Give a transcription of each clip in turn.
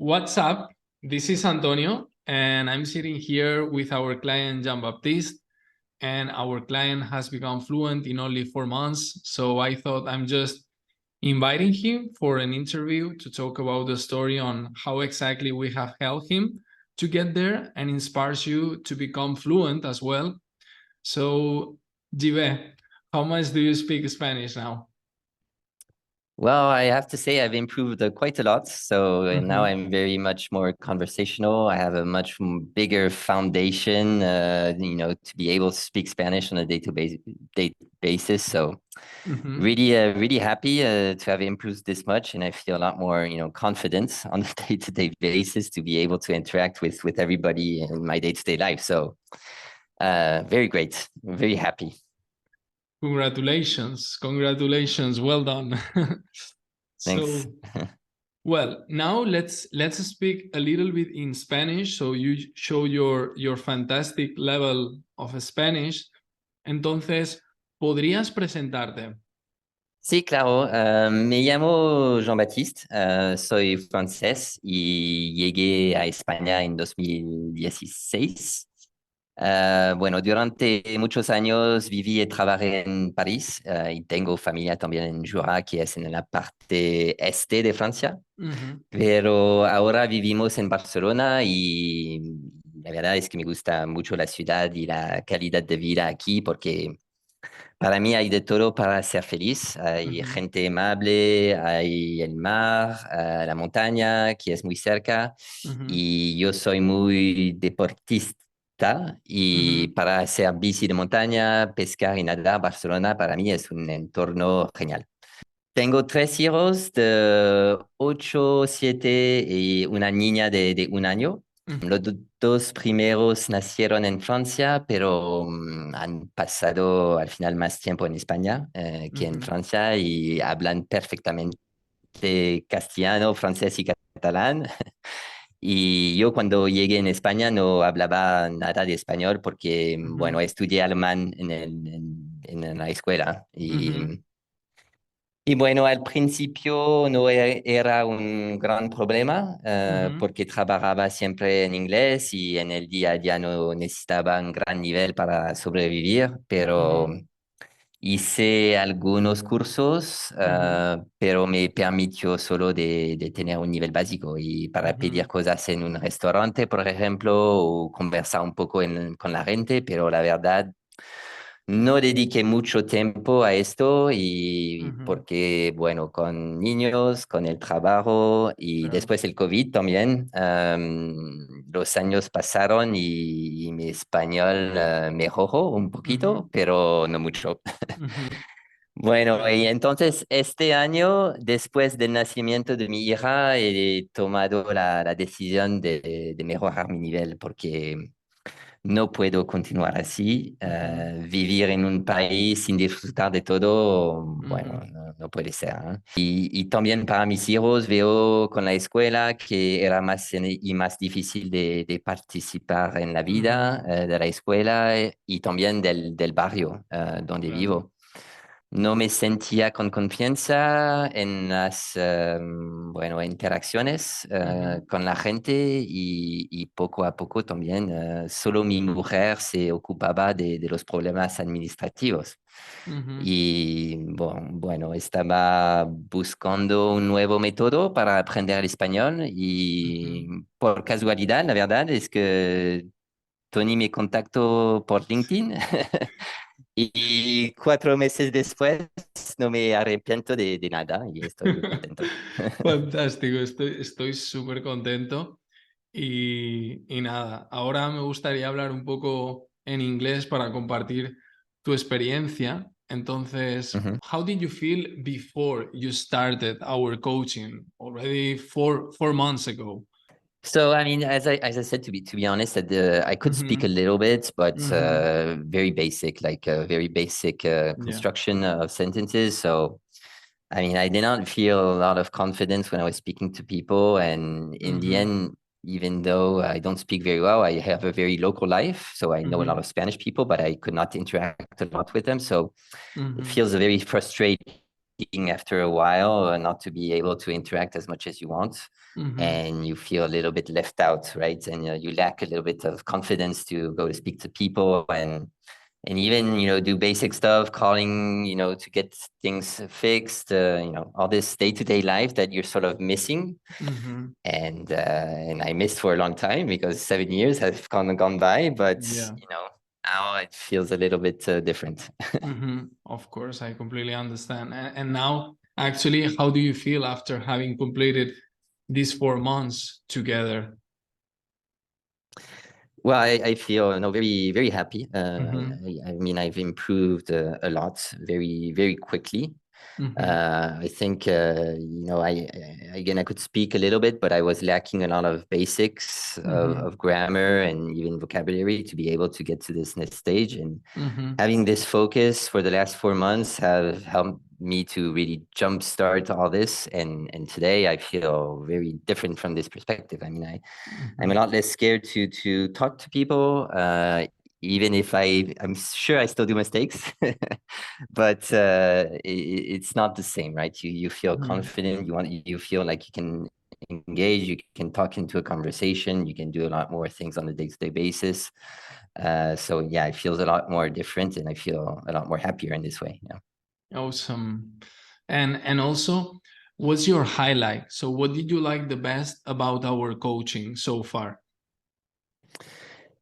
what's up? This is Antonio, and I'm sitting here with our client 𝗟𝗍𝗆, and our client has become fluent in only 4 months. So I thought I'm just inviting him for an interview to talk about the story on how exactly we have helped him to get there and inspires you to become fluent as well. So, 𝗟𝗍𝗆, how much do you speak Spanish now? Well, I have to say I've improved quite a lot. So now I'm very much more conversational. I have a much bigger foundation, to be able to speak Spanish on a day-to-day basis. So really happy to have improved this much. And I feel a lot more, confidence on a day-to-day basis to be able to interact with everybody in my day-to-day life. So very great, very happy. Congratulations. Well done. Thanks. So, well, now let's speak a little bit in Spanish. So you show your fantastic level of Spanish. Entonces, ¿podrías presentarte? Sí, claro. Me llamo 𝗟𝗍𝗆, soy francés y llegué a España en 2016. Bueno, durante muchos años viví y trabajé en París y tengo familia también en Jura, que es en la parte este de Francia. Pero ahora vivimos en Barcelona y la verdad es que me gusta mucho la ciudad y la calidad de vida aquí porque para mí hay de todo para ser feliz. Hay gente amable, hay el mar, la montaña, que es muy cerca. Y yo soy muy deportista y para hacer bici de montaña, pescar y nadar, Barcelona para mí es un entorno genial. Tengo 3 hijos de 8, 7 y una niña de 1 año. Los 2 primeros nacieron en Francia, pero han pasado al final más tiempo en España que en Francia y hablan perfectamente castellano, francés y catalán. Y yo cuando llegué en España no hablaba nada de español porque, bueno, estudié alemán en la escuela. Y bueno, al principio no era un gran problema porque trabajaba siempre en inglés y en el día a día no necesitaba un gran nivel para sobrevivir, pero hice algunos cursos, pero me permitió solo de tener un nivel básico y para pedir cosas en un restaurante, por ejemplo, o conversar un poco con la gente, pero la verdad no dediqué mucho tiempo a esto y porque, bueno, con niños, con el trabajo y después el COVID también, los años pasaron y mi español mejoró un poquito, pero no mucho. Bueno, y entonces este año, después del nacimiento de mi hija, he tomado la decisión de mejorar mi nivel porque no puedo continuar así. Vivir en un país sin disfrutar de todo, bueno, no puede ser. Y también para mis hijos veo con la escuela que era más y más difícil de participar en la vida de la escuela y también del barrio donde vivo. No me sentía con confianza en las interacciones con la gente y poco a poco también solo mi mujer se ocupaba de los problemas administrativos. Y bueno, estaba buscando un nuevo método para aprender el español y por casualidad, la verdad es que Tony me contactó por LinkedIn. Y 4 meses después no me arrepiento de nada y estoy muy contento. Fantástico, estoy súper contento. Y nada, ahora me gustaría hablar un poco en inglés para compartir tu experiencia. Entonces, how did you feel before you started our coaching already 4 months ago? So, I mean, as I said, to be honest, I could speak a little bit, but very basic, like very basic construction of sentences. So, I mean, I did not feel a lot of confidence when I was speaking to people. And in the end, even though I don't speak very well, I have a very local life. So I know a lot of Spanish people, but I could not interact a lot with them. So it feels very frustrating speaking after a while, not to be able to interact as much as you want. And you feel a little bit left out, right? And you lack a little bit of confidence to go to speak to people and even, do basic stuff, calling, to get things fixed, all this day-to-day life that you're sort of missing. And I missed for a long time because 7 years have gone by, but now it feels a little bit different. Of course, I completely understand. And now, actually, how do you feel after having completed these 4 months together? Well, I feel very, very happy. I mean, I've improved a lot very, very quickly. I think, I could speak a little bit, but I was lacking a lot of basics of grammar and even vocabulary to be able to get to this next stage. And having this focus for the last 4 months have helped me to really jumpstart all this. And today I feel very different from this perspective. I mean, I'm a lot less scared to talk to people, even if I'm sure I still do mistakes, but it's not the same, right? You feel confident. You feel like you can engage. You can talk into a conversation. You can do a lot more things on a day-to-day basis. So yeah, it feels a lot more different, and I feel a lot more happier in this way. Yeah. Awesome. And also, what's your highlight? So what did you like the best about our coaching so far?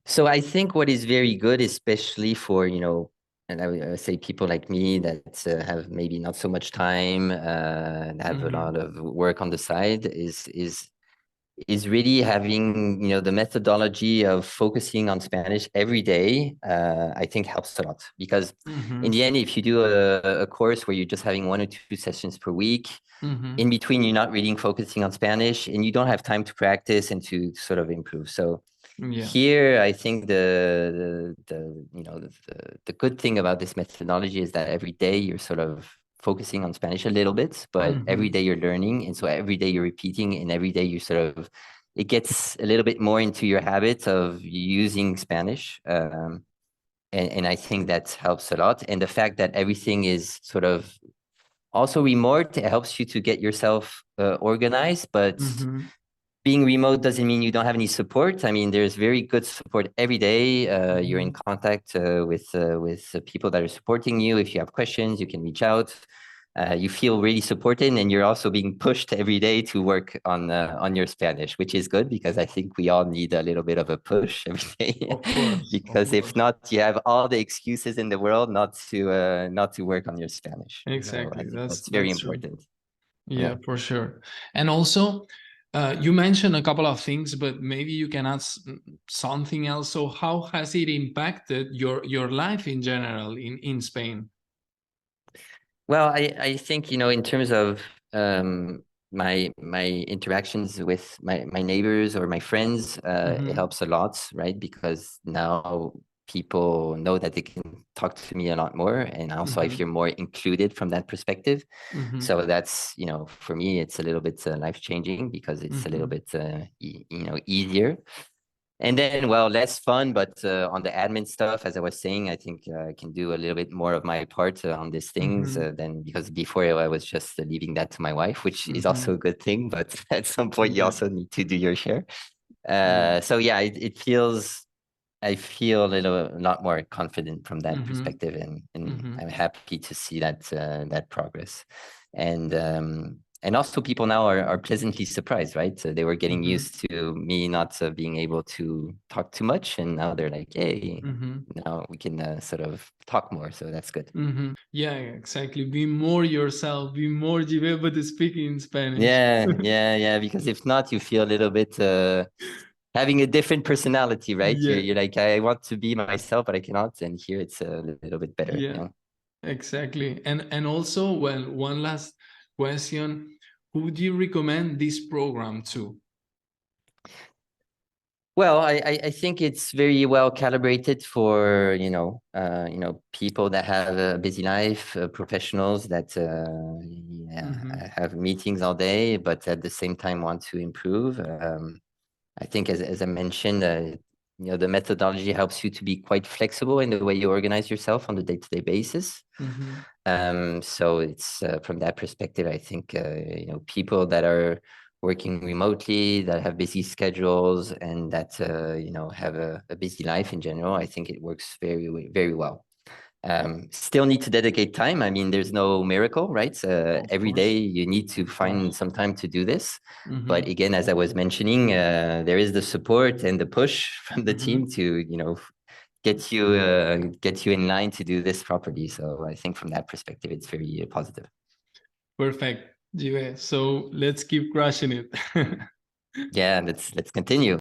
So I think what is very good, especially for, and I would say people like me that have maybe not so much time, have a lot of work on the side, is really having, the methodology of focusing on Spanish every day. I think helps a lot because in the end, if you do a course where you're just having 1 or 2 sessions per week, in between, you're not really focusing on Spanish and you don't have time to practice and to sort of improve. So here, I think the good thing about this methodology is that every day you're sort of focusing on Spanish a little bit, but every day you're learning. And so every day you're repeating, and every day you it gets a little bit more into your habit of using Spanish. And I think that helps a lot. And the fact that everything is sort of also remote, it helps you to get yourself organized, but being remote doesn't mean you don't have any support. I mean, there's very good support every day. You're in contact with people that are supporting you. If you have questions, you can reach out. You feel really supported, and you're also being pushed every day to work on your Spanish, which is good because I think we all need a little bit of a push every day. Of course, because if not, you have all the excuses in the world not to work on your Spanish. Exactly. So I think that's very important. Yeah, for sure. And also, you mentioned a couple of things, but maybe you can add something else. So how has it impacted your life in general in Spain? Well, I think, in terms of my interactions with my neighbors or my friends, it helps a lot, right? Because now people know that they can talk to me a lot more, and also I feel more included from that perspective. So that's, for me, it's a little bit life-changing because it's a little bit, easier. And then, well, less fun, but on the admin stuff, as I was saying, I think I can do a little bit more of my part on these things than because before I was just leaving that to my wife, which is also a good thing. But at some point, you also need to do your share. So yeah, it feels, I feel a lot more confident from that perspective, and I'm happy to see that progress. And also people now are pleasantly surprised, right? So they were getting used to me not being able to talk too much, and now they're like, hey, now we can sort of talk more. So that's good. Yeah, exactly. Be more yourself, be more you able to speak in Spanish. Yeah. Because if not, you feel a little bit having a different personality, right? You're like, I want to be myself, but I cannot. And here it's a little bit better. Yeah, exactly. And also, well, one last question. Who would you recommend this program to? Well, I think it's very well calibrated for, people that have a busy life, professionals that have meetings all day, but at the same time want to improve. I think, as I mentioned, the methodology helps you to be quite flexible in the way you organize yourself on the day-to-day basis. So it's from that perspective, I think people that are working remotely, that have busy schedules, and that have a busy life in general, I think it works very, very well. Still need to dedicate time. I mean, there's no miracle, right? Every day you need to find some time to do this. But again, as I was mentioning, there is the support and the push from the team to, get you in line to do this properly. So I think from that perspective, it's very positive. Perfect, 𝗪𝗓. So let's keep crushing it. Yeah, let's continue.